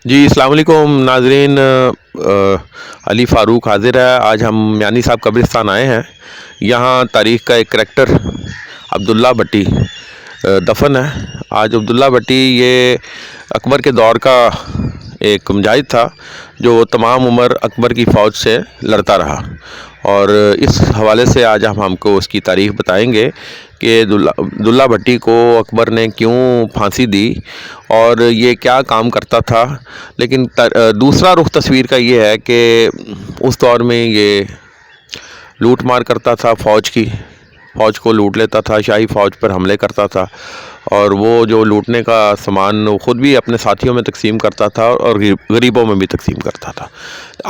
जी अस्सलाम वालेकुम नाजरीन। अली फ़ारूक हाज़िर है। आज हम यानी साहब कब्रिस्तान आए हैं। यहाँ तारीख़ का एक करैक्टर अब्दुल्ला भट्टी दफन है। आज अब्दुल्ला भट्टी ये अकबर के दौर का एक मुजाहिद था जो तमाम उम्र अकबर की फ़ौज से लड़ता रहा, और इस हवाले से आज हम हमको उसकी तारीख़ बताएंगे कि अब्दुल्ला भट्टी को अकबर ने क्यों फांसी दी और ये क्या काम करता था। लेकिन दूसरा रुख तस्वीर का ये है कि उस दौर में ये लूट मार करता था, फ़ौज को लूट लेता था, शाही फ़ौज पर हमले करता था, और वो जो लूटने का सामान वो ख़ुद भी अपने साथियों में तकसीम करता था और गरीबों में भी तकसीम करता था।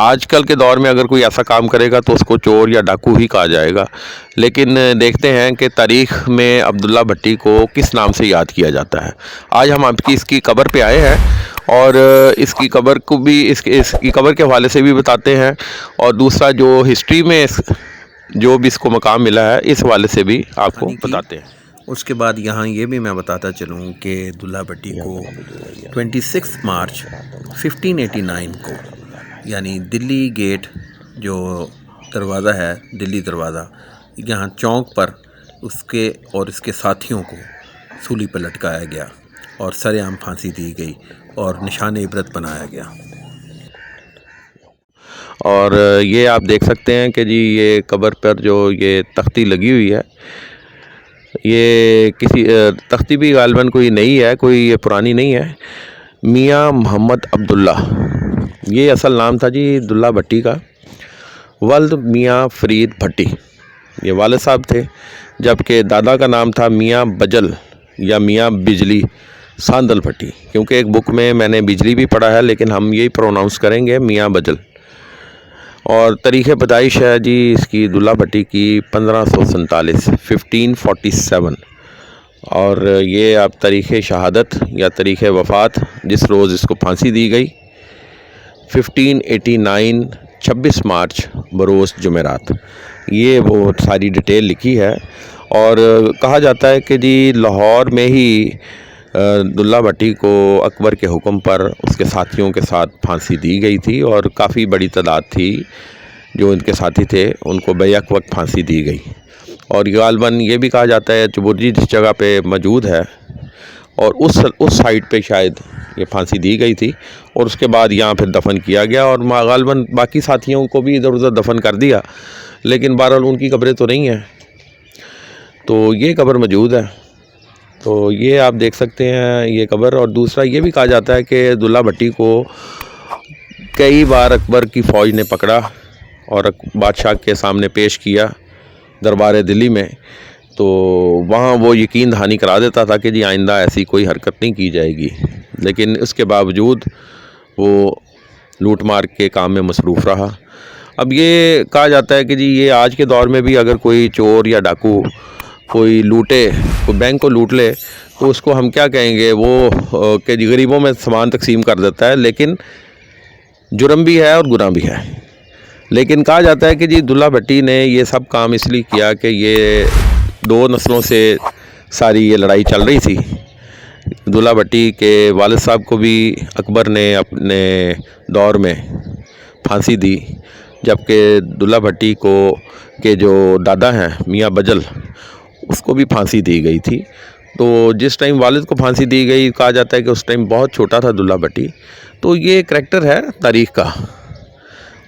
आजकल के दौर में अगर कोई ऐसा काम करेगा तो उसको चोर या डाकू ही कहा जाएगा। लेकिन देखते हैं कि तारीख़ में अब्दुल्ला भट्टी को किस नाम से याद किया जाता है। आज हम आपकी इसकी कब्र पे आए हैं और इसकी कब्र को भी इसकी कब्र के हवाले से भी बताते हैं, और दूसरा जो हिस्ट्री में जो भी इसको मकाम मिला है इस हवाले से भी आपको बताते हैं। उसके बाद यहाँ ये भी मैं बताता चलूँ कि अब्दुल्ला भट्टी को 26 मार्च 1589 को, यानी दिल्ली गेट जो दरवाज़ा है, दिल्ली दरवाज़ा, यहाँ चौक पर उसके और इसके साथियों को सूली पर लटकाया गया और सरेआम फांसी दी गई और निशान इबरत बनाया गया। और ये आप देख सकते हैं कि जी ये कब्र पर जो ये तख्ती लगी हुई है, ये किसी तख्ती भी गालिबन कोई नई है, कोई ये पुरानी नहीं है। मियाँ मोहम्मद अब्दुल्ला, ये असल नाम था जी अब्दुल्ला भट्टी का। वल्द मियाँ फ़रीद भट्टी, ये वालिद साहब थे, जबकि दादा का नाम था मियाँ बजल या मियाँ बिजली सांदल भट्टी। क्योंकि एक बुक में मैंने बिजली भी पढ़ा है, लेकिन हम यही प्रोनाउंस करेंगे मियाँ बजल। और तारीख़ पैदाइश है जी इसकी अब्दुल्ला भट्टी की 1547 और ये आप तारीख़ शहादत या तारीख़ वफ़ात जिस रोज़ इसको फांसी दी गई 1589 26 मार्च बरोज़ जुमेरात, ये वो सारी डिटेल लिखी है। और कहा जाता है कि जी लाहौर में ही अब्दुल्ला भट्टी को अकबर के हुक्म पर उसके साथियों के साथ फांसी दी गई थी, और काफ़ी बड़ी तादाद थी जो इनके साथी थे, उनको बैक वक्त फांसी दी गई। और गालिबन ये भी कहा जाता है चुबुर्जी जिस जगह पे मौजूद है और उस साइड पे शायद ये फांसी दी गई थी, और उसके बाद यहाँ फिर दफन किया गया, और गालिबन बाकी साथियों को भी इधर उधर दफन कर दिया, लेकिन बहरहाल उनकी कब्रें तो नहीं हैं। तो ये कब्र मौजूद है, तो ये आप देख सकते हैं ये कब्र। और दूसरा ये भी कहा जाता है कि अब्दुल्ला भट्टी को कई बार अकबर की फ़ौज ने पकड़ा और बादशाह के सामने पेश किया दरबार दिल्ली में, तो वहाँ वो यकीन दहानी करा देता था कि जी आइंदा ऐसी कोई हरकत नहीं की जाएगी। लेकिन उसके बावजूद वो लूट मार के काम में मसरूफ़ रहा। अब ये कहा जाता है कि जी ये आज के दौर में भी अगर कोई चोर या डाकू कोई लूटे, कोई बैंक को लूट ले, तो उसको हम क्या कहेंगे, वो कि गरीबों में सामान तकसीम कर देता है, लेकिन जुर्म भी है और गुनाह भी है। लेकिन कहा जाता है कि जी अब्दुल्ला भट्टी ने ये सब काम इसलिए किया कि ये 2 नस्लों से सारी ये लड़ाई चल रही थी। अब्दुल्ला भट्टी के वालिद साहब को भी अकबर ने अपने दौर में फांसी दी, जबकि अब्दुल्ला भट्टी को के जो दादा हैं मियाँ बजल, उसको भी फांसी दी गई थी। तो जिस टाइम वालिद को फांसी दी गई, कहा जाता है कि उस टाइम बहुत छोटा था अब्दुल्ला भट्टी। तो ये करैक्टर है तारीख़ का,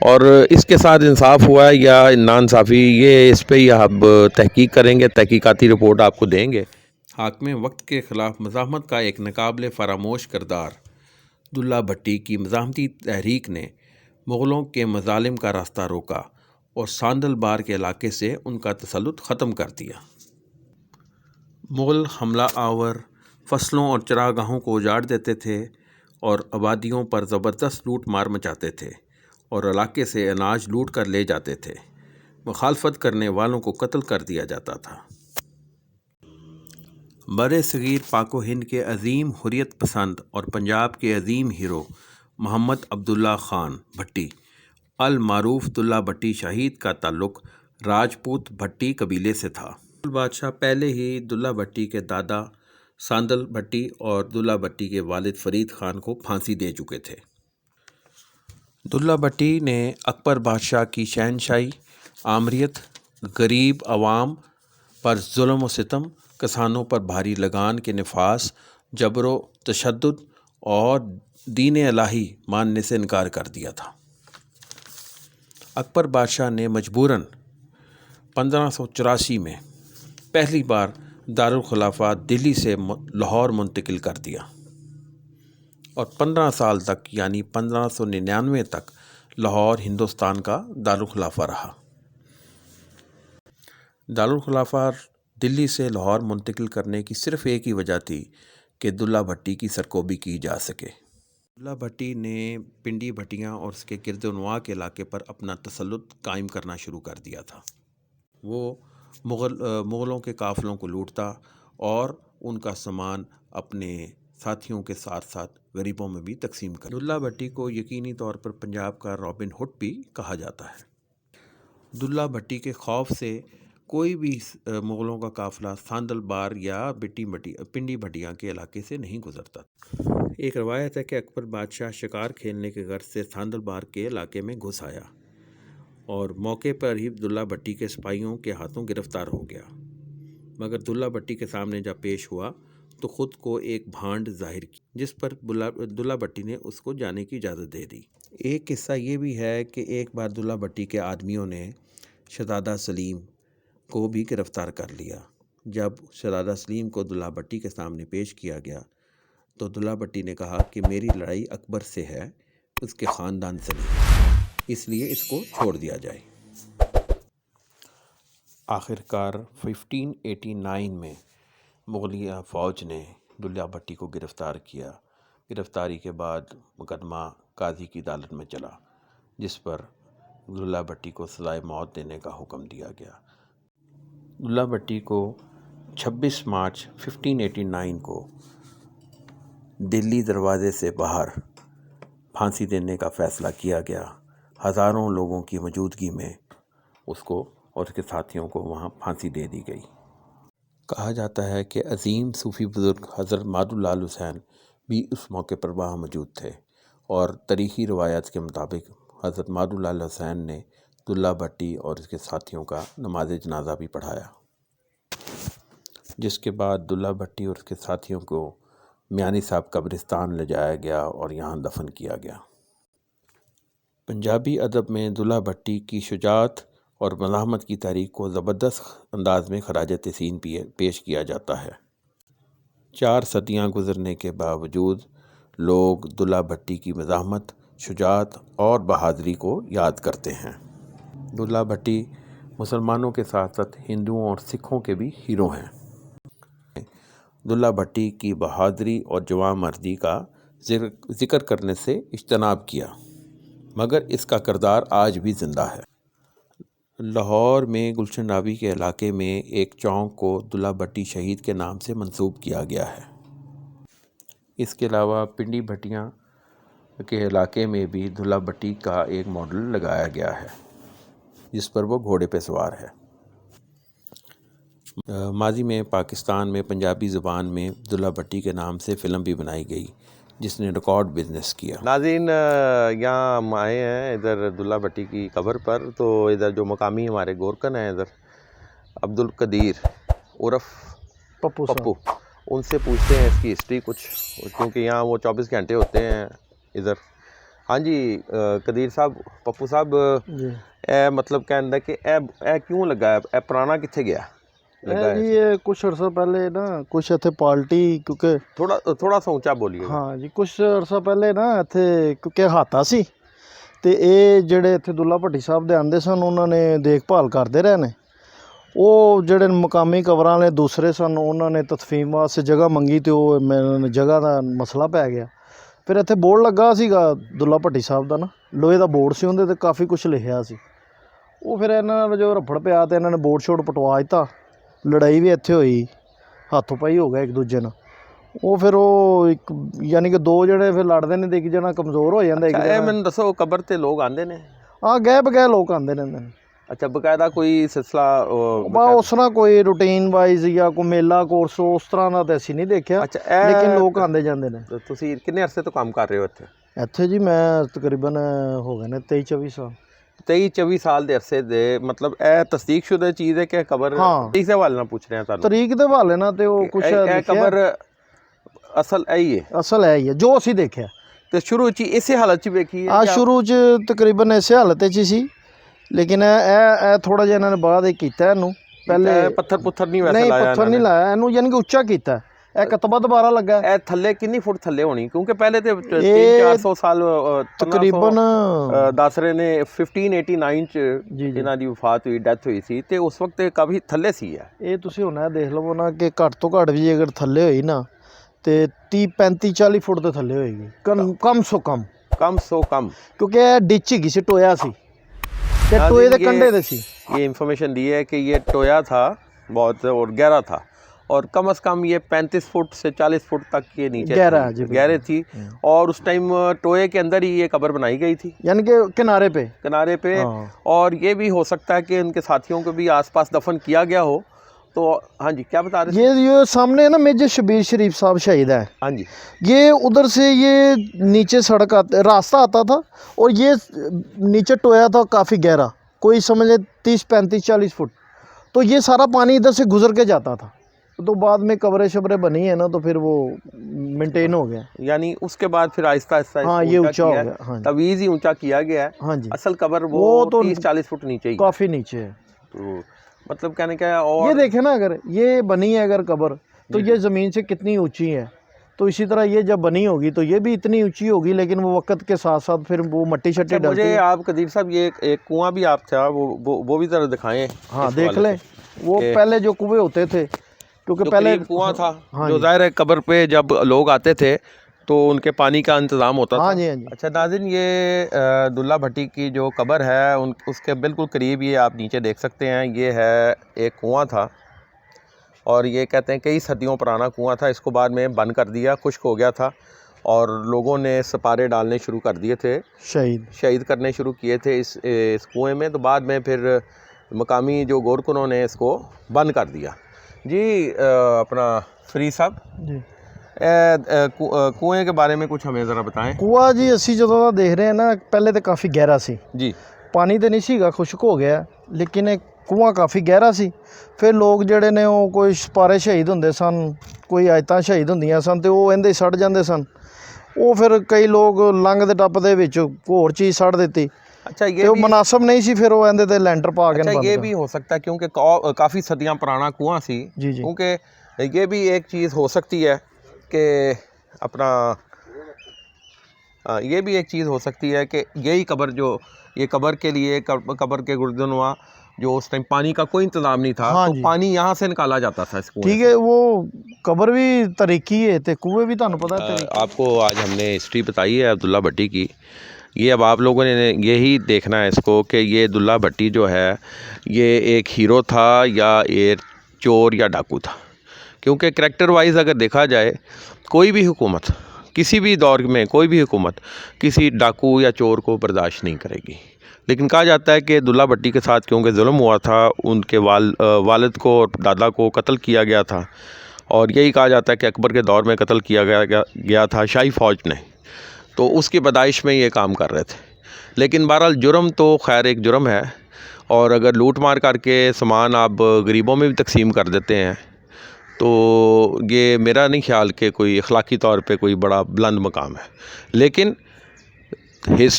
और इसके साथ इंसाफ हुआ या नाइंसाफ़ी, ये इस पे ही आप तहकीक करेंगे, तहकीकाती रिपोर्ट आपको देंगे। हाकिम वक्त के ख़िलाफ़ मज़ाहमत का एक नाकाबिले फ़रामोश किरदार अब्दुल्ला भट्टी की मज़ाहमती तहरीक ने मुग़लों के मज़ालिम का रास्ता रोका और सांदल बार के इलाके से उनका तसल्लुत ख़त्म कर दिया। मुग़ल हमला आवर फसलों और चरागाहों को उजाड़ देते थे और आबादियों पर ज़बरदस्त लूट मार मचाते थे और इलाके से अनाज लूट कर ले जाते थे। मुखालफत करने वालों को कत्ल कर दिया जाता था। बरे सगीर पाको हिंद के अजीम हुर्रियत पसंद और पंजाब के अजीम हीरो मोहम्मद अब्दुल्ला ख़ान भट्टी अल मारूफ अब्दुल्ला भट्टी शहीद का ताल्लुक़ राजपूत भट्टी कबीले से था। बादशाह पहले ही अब्दुल्ला भट्टी के दादा ساندل بھٹی اور دلہ بھٹی کے والد فرید خان کو پھانسی دے چکے تھے۔ دلہ بھٹی نے اکبر بادشاہ کی شہنشاہی، آمریت، غریب عوام پر ظلم و ستم، کسانوں پر بھاری لگان کے نفاذ، جبر و تشدد اور دین الہی ماننے سے انکار کر دیا تھا۔ اکبر بادشاہ نے مجبوراً 1584 میں پہلی بار دارالخلافہ دلی سے لاہور منتقل کر دیا اور 15 سال تک یعنی 1599 تک لاہور ہندوستان کا دارالخلافہ رہا۔ دارالخلافہ دلی سے لاہور منتقل کرنے کی صرف ایک ہی وجہ تھی کہ دلہ بھٹی کی سرکوبی کی جا سکے۔ دلہ بھٹی نے پنڈی بھٹیاں اور اس کے گرد و نواح کے علاقے پر اپنا تسلط قائم کرنا شروع کر دیا تھا۔ وہ مغلوں کے قافلوں کو لوٹتا اور ان کا سامان اپنے ساتھیوں کے ساتھ ساتھ غریبوں میں بھی تقسیم کرتا۔ دلہ بھٹی کو یقینی طور پر پنجاب کا رابن ہوڈ بھی کہا جاتا ہے۔ دلہ بھٹی کے خوف سے کوئی بھی مغلوں کا قافلہ ساندل بار یا پنڈی بھٹیاں کے علاقے سے نہیں گزرتا۔ ایک روایت ہے کہ اکبر بادشاہ شکار کھیلنے کے غرض سے ساندل بار کے علاقے میں گھس آیا اور موقع پر ہی دلہ بھٹی کے سپاہیوں کے ہاتھوں گرفتار ہو گیا، مگر دلہ بھٹی کے سامنے جب پیش ہوا تو خود کو ایک بھانڈ ظاہر کی، جس پر دلہ بھٹی نے اس کو جانے کی اجازت دے دی۔ ایک قصہ یہ بھی ہے کہ ایک بار دلہ بھٹی کے آدمیوں نے شہزادہ سلیم کو بھی گرفتار کر لیا۔ جب شہزادہ سلیم کو دلہ بھٹی کے سامنے پیش کیا گیا تو دلہ بھٹی نے کہا کہ میری لڑائی اکبر سے ہے، اس کے خاندان سے نہیں، اس لیے اس کو چھوڑ دیا جائے۔ آخرکار 1589 میں مغلیہ فوج نے دلہ بھٹی کو گرفتار کیا۔ گرفتاری کے بعد مقدمہ قاضی کی عدالت میں چلا، جس پر دلہ بھٹی کو سزائے موت دینے کا حکم دیا گیا۔ دلہ بھٹی کو 26 مارچ 1589 کو دلی دروازے سے باہر پھانسی دینے کا فیصلہ کیا گیا۔ ہزاروں لوگوں کی موجودگی میں اس کو اور اس کے ساتھیوں کو وہاں پھانسی دے دی گئی۔ کہا جاتا ہے کہ عظیم صوفی بزرگ حضرت مادھو لال حسین بھی اس موقع پر وہاں موجود تھے، اور تاریخی روایات کے مطابق حضرت مادھو لال حسین نے دلہ بھٹی اور اس کے ساتھیوں کا نماز جنازہ بھی پڑھایا، جس کے بعد دلہ بھٹی اور اس کے ساتھیوں کو میانی صاحب قبرستان لے جایا گیا اور یہاں دفن کیا گیا۔ پنجابی ادب میں دلہ بھٹی کی شجاعت اور مزاحمت کی تاریخ کو زبردست انداز میں خراج تحسین پیش کیا جاتا ہے۔ 4 صدیاں گزرنے کے باوجود لوگ دلہ بھٹی کی مزاحمت، شجاعت اور بہادری کو یاد کرتے ہیں۔ دلہ بھٹی مسلمانوں کے ساتھ ساتھ ہندوؤں اور سکھوں کے بھی ہیرو ہیں۔ دلہ بھٹی کی بہادری اور جواں مردی کا ذکر کرنے سے اجتناب کیا، مگر اس کا کردار آج بھی زندہ ہے۔ لاہور میں گلشن ناوی کے علاقے میں ایک چوک کو دلہ بھٹی شہید کے نام سے منسوب کیا گیا ہے۔ اس کے علاوہ پنڈی بھٹیاں کے علاقے میں بھی دلہ بھٹی کا ایک ماڈل لگایا گیا ہے، جس پر وہ گھوڑے پہ سوار ہے۔ ماضی میں پاکستان میں پنجابی زبان میں دلہ بھٹی کے نام سے فلم بھی بنائی گئی، جس نے ریکارڈ بزنس کیا۔ ناظرین، یہاں ہم آئے ہیں ادھر دلہ بھٹی کی قبر پر، تو ادھر جو مقامی ہمارے گورکن ہیں ادھر عبد القدیر عرف پپو، ان سے پوچھتے ہیں اس کی ہسٹری کچھ، کیونکہ یہاں وہ 24 گھنٹے ہوتے ہیں ادھر۔ ہاں جی قدیر صاحب، پپو صاحب، اے مطلب کہنا کہ اے کیوں لگا ہے، اے پرانا کتنے گیا؟ جی یہ کچھ عرصہ پہلے نا کچھ اتنے پارٹی، کیونکہ تھوڑا سا اونچا بولیے۔ ہاں جی، کچھ عرصہ پہلے نا اتنے کیونکہ ہاتھا سی تے اے جڑے اتنے دلہ بھٹی صاحب دے آندے سن، انہوں نے دیکھ بھال کرتے رہے نے۔ وہ جڑے مقامی قبراں والے دوسرے سن، انہوں نے تدفین واسطے جگہ منگی تے وہ جگہ دا مسئلہ پی گیا۔ پھر اتنے بورڈ لگا سیگا دلہ بھٹی صاحب دا نا، لوہے دا بورڈ سی، اندر تے کافی کچھ لکھیا سی۔ وہ پھر انہاں نال جو رفڑ پیا تے انہاں نے بورڈ شورڈ پٹوا دیتا، لڑائی بھی اتنے ہوئی، ہاتھوں پائی ہو گیا ایک دوجے نال۔ وہ پھر وہ ایک یعنی کہ 2 جنے پھر لڑتے ہیں تے ایک جنا کمزور ہو جاتا۔ اے مینوں دسو قبر تے لوگ آندے نے؟ ہاں، گئے بگئے لوگ آندے رہندے نے۔ ਅੱਛਾ, ਬਕਾਇਦਾ ਕੋਈ ਸਿਲਸਿਲਾ ਉਸ ਤਰ੍ਹਾਂ ਕੋਈ ਰੂਟੀਨ ਵਾਈਜ਼ ਜਾਂ ਕੋਈ ਮੇਲਾ ਕੋਰਸ ਉਸ ਤਰ੍ਹਾਂ ਦਾ ਤਾਂ ਅਸੀਂ ਨਹੀਂ ਦੇਖਿਆ, ਅੱਛਾ, ਲੇਕਿਨ ਲੋਕ ਆਉਂਦੇ ਜਾਂਦੇ ਨੇ। ਤੁਸੀਂ ਕਿੰਨੇ ਅਰਸੇ ਤੋਂ ਕੰਮ ਕਰ ਰਹੇ ਹੋ ਇੱਥੇ? ਇੱਥੇ ਜੀ ਮੈਂ ਤਕਰੀਬਨ ਹੋ ਗਏ ਨੇ 23-24 ਸਾਲ। 23-24 ਸਾਲ ਦੇ ਅਰਸੇ ਦੇ ਮਤਲਬ ਇਹ ਤਸਦੀਕਸ਼ੁਦਾ ਚੀਜ਼ ਹੈ ਕਿ ਕਬਰ? ਹਾਂ, ਇਸ ਹਵਾਲੇ ਨਾਲ ਪੁੱਛ ਰਿਹਾ ਤੁਹਾਨੂੰ। ਤਰੀਕ ਦੇ ਹਵਾਲੇ ਨਾਲ ਤੇ ਉਹ ਕੁਛ ਇਹ ਕਬਰ ਅਸਲ ਇਹੀ ਹੈ? ਅਸਲ ਹੈ ਹੀ ਹੈ ਜੋ ਅਸੀਂ ਦੇਖਿਆ। ਤੇ ਸ਼ੁਰੂ 'ਚ ਇਸੇ ਹਾਲਤ 'ਚ ਵੇਖੀ ਹੈ? ਸ਼ੁਰੂ 'ਚ ਤਕਰੀਬਨ ਇਸੇ ਹਾਲਤ 'ਚ ਹੀ ਸੀ, ਲੇਕਿਨ ਇਹ ਥੋੜਾ ਜਿਹਾ ਇਹਨਾਂ ਨੇ ਬਾਅਦ ਹੀ ਕੀਤਾ ਇਹਨੂੰ। ਪਹਿਲੇ ਪੱਥਰ ਪੁੱਥਰ ਨਹੀਂ ਵੈਸੇ ਨਹੀਂ, ਲਾਇਆ? ਪੱਥਰ ਨਹੀਂ ਲਾਇਆ ਇਹਨੂੰ, ਯਾਨੀ ਕਿ ਉੱਚਾ ਕੀਤਾ। ਇਹ ਕਤਬਾ ਦੁਬਾਰਾ ਲੱਗਾ। ਇਹ ਥੱਲੇ ਕਿੰਨੀ ਫੁੱਟ ਥੱਲੇ ਹੋਣੀ? ਕਿਉਂਕਿ ਪਹਿਲੇ ਤੇ 300-400 ਸਾਲ ਤਕਰੀਬਨ ਦੱਸ ਰਹੇ ਨੇ 1589 ਚ ਇਹਨਾਂ ਦੀ ਵਫਾਤ ਹੋਈ, ਡੈਥ ਹੋਈ ਸੀ, ਤੇ ਉਸ ਵਕਤ ਕਾਫੀ ਥੱਲੇ ਸੀ। ਇਹ ਤੁਸੀਂ ਹੁਣ ਇਹ ਦੇਖ ਲਵੋ ਨਾ ਕਿ ਘੱਟ ਤੋਂ ਘੱਟ ਵੀ ਅਗਰ ਥੱਲੇ ਹੋਈ ਨਾ ਤੇ 30-35-40 ਫੁੱਟ ਦੇ ਥੱਲੇ ਹੋਏਗੀ ਕਮ ਸੋ ਕਮ। ਕਿਉਂਕਿ ਇਹ ਡਿੱਚ ਹੈਗੀ ਸੀ, ਟੋਇਆ ਸੀ ਤੇ ਟੋਏ ਦੇ ਕੰਢੇ ਦੇ ਸੀ। ये इन्फॉर्मेशन दी है कि ये टोया था बहुत और गहरा था, और कम से कम ये 35 फुट से 40 फुट तक के नीचे गहरे थी, और उस टाइम टोये के अंदर ही ये कब्र बनाई गई थी, यानी कि किनारे पे। और ये भी हो सकता है कि उनके साथियों को भी आसपास दफन किया गया हो। तो हाँ जी, क्या बता रहे थे? ये सामने है ना मेजर शबीर शरीफ साहब शहीद है। हाँ जी, ये उधर से ये नीचे सड़क रास्ता आता था, और ये नीचे टोया था काफ़ी गहरा, कोई समझ ले 30-35-40 फुट। तो ये सारा पानी इधर से गुजर के जाता था। तो बाद में कब्रें शबरें बनी है ना, तो फिर वो मेंटेन हो गया। यानी उसके बाद फिर आहिस्ता आहिस्ता हाँ, ये ऊंचा हो गया। हाँ, तवीज़ ही ऊंचा किया गया है। हाँ जी, असल कब्र वो तो 30-40 फुट नीचे ही, काफ़ी नीचे है। तो मतलब कहने का है। और ये देखे ना, अगर ये बनी है अगर कब्र, तो ये ज़मीन से कितनी ऊंची है। तो इसी तरह ये जब बनी होगी तो ये भी इतनी ऊंची होगी, लेकिन वो वक्त के साथ साथ फिर वो मट्टी शट्टी डलती मुझे है। आप कदीर साहब ये एक कुआं भी आप था, वो भी ज़रा दिखाएं। हाँ, देख लें वो पहले जो कुएं होते थे, क्योंकि पहले कुआं था। हाँ, जो ज़ाहिर है कब्र पे जब लोग आते थे तो उनके पानी का इंतज़ाम होता था। हाँ जी, हाँ जी। अच्छा नाज़रीन, ये दुल्ला भट्टी की जो कब्र है उसके बिल्कुल करीब ये आप नीचे देख सकते हैं, ये है एक कुआं था, और ये कहते हैं कई सदियों पुराना कुआं था। इसको बाद में बंद कर दिया, खुश्क हो गया था, और लोगों ने सपारे डालने शुरू कर दिए थे, शहीद करने शुरू किए थे इस कुएं में। तो बाद में फिर मकामी जो गोरकुनों ने इसको बंद कर दिया। जी अपना फरीद साहब जी, कुएं के बारे में कुछ हमें ज़रा बताएं। कुआं जी ਅਸੀਂ ਜਦੋਂ ਦਾ ਦੇਖ ਰਹੇ ਹਾਂ ਨਾ, ਪਹਿਲੇ ਤਾਂ ਕਾਫੀ ਗਹਿਰਾ ਸੀ ਜੀ, ਪਾਣੀ ਤੇ ਨਹੀਂ ਸੀਗਾ, ਖੁਸ਼ਕ ਹੋ ਗਿਆ, ਲੇਕਿਨ ਇਹ ਕੁआं ਕਾਫੀ ਗਹਿਰਾ ਸੀ। ਫਿਰ ਲੋਕ ਜਿਹੜੇ ਨੇ ਉਹ ਕੋਈ ਸਪਾਰੇ ਸ਼ਹੀਦ ਹੁੰਦੇ ਸਨ, ਕੋਈ ਆਇਤਾਂ ਸ਼ਹੀਦ ਹੁੰਦੀਆਂ ਸਨ, ਤੇ ਉਹ ਇਹਦੇ ਸੜ ਜਾਂਦੇ ਸਨ। ਉਹ ਫਿਰ ਕਈ ਲੋਕ ਲੰਘਦੇ ਟੱਪਦੇ ਵਿੱਚ ਹੋਰ ਚੀਜ਼ ਸੜ ਦਿੱਤੀ। अच्छा, ये वो मुनासिब नहीं सी, फिर वो एंदे ते लेंटर पा के। अच्छा, ये भी हो सकता है क्योंकि काफ़ी सदियां पुराना कुआं सी। जी जी, क्योंकि ये भी एक चीज़ हो सकती है कि अपना ये भी एक चीज़ हो सकती है कि यही कब्र जो ये कब्र के लिए कब्र के गुर्दनुआ जो उस टाइम पानी का कोई इंतज़ाम नहीं था। हाँ, तो पानी यहाँ से निकाला जाता था इस कुएं। ठीक है, वो कब्र भी तरीकी है तो कुएं भी ਤੁਹਾਨੂੰ पता है। आपको आज हमने हिस्ट्री बताई है अब्दुल्ला भट्टी की। ये अब आप लोगों ने यही देखना है इसको कि ये दुल्ला भट्टी जो है ये एक हीरो था या ये चोर या डाकू था। क्योंकि करैक्टर वाइज अगर देखा जाए, कोई भी हुकूमत किसी भी दौर में कोई भी हुकूमत किसी डाकू या चोर को बर्दाश्त नहीं करेगी। लेकिन कहा जाता है कि दुल्ला भट्टी के साथ क्योंकि जुल्म हुआ था, उनके वालिद को और दादा को कत्ल किया गया था, और यही कहा जाता है कि अकबर के दौर में कत्ल किया गया था शाही फ़ौज ने, तो उसकी पैदाइश में ये काम कर रहे थे। लेकिन बहरहाल जुर्म तो खैर एक जुर्म है, और अगर लूट मार करके सामान आप गरीबों में भी तकसीम कर देते हैं तो ये मेरा नहीं ख्याल कि कोई अखलाकी तौर पे कोई बड़ा बुलंद मकाम है। लेकिन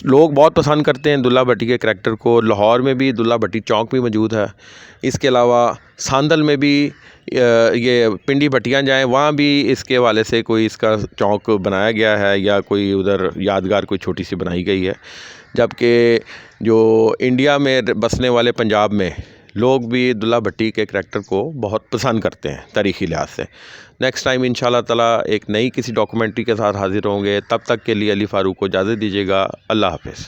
लोग बहुत पसंद करते हैं दुल्ला भट्टी के करैक्टर को। लाहौर में भी दुल्ला भट्टी चौक भी मौजूद है। इसके अलावा सांदल में भी ये पिंडी भट्टियाँ जाएँ, वहाँ भी इसके हवाले से कोई इसका चौक बनाया गया है या कोई उधर यादगार कोई छोटी सी बनाई गई है। जबकि जो इंडिया में बसने वाले पंजाब में लोग भी दुल्ला भट्टी के करैक्टर को बहुत पसंद करते हैं तारीख़ी लिहाज से। नेक्स्ट टाइम इंशाल्लाह ताला एक नई किसी डॉक्यूमेंट्री के साथ हाजिर होंगे। तब तक के लिए अली फ़ारूक को इजाज़त दीजिएगा। अल्लाह हाफ़िज़।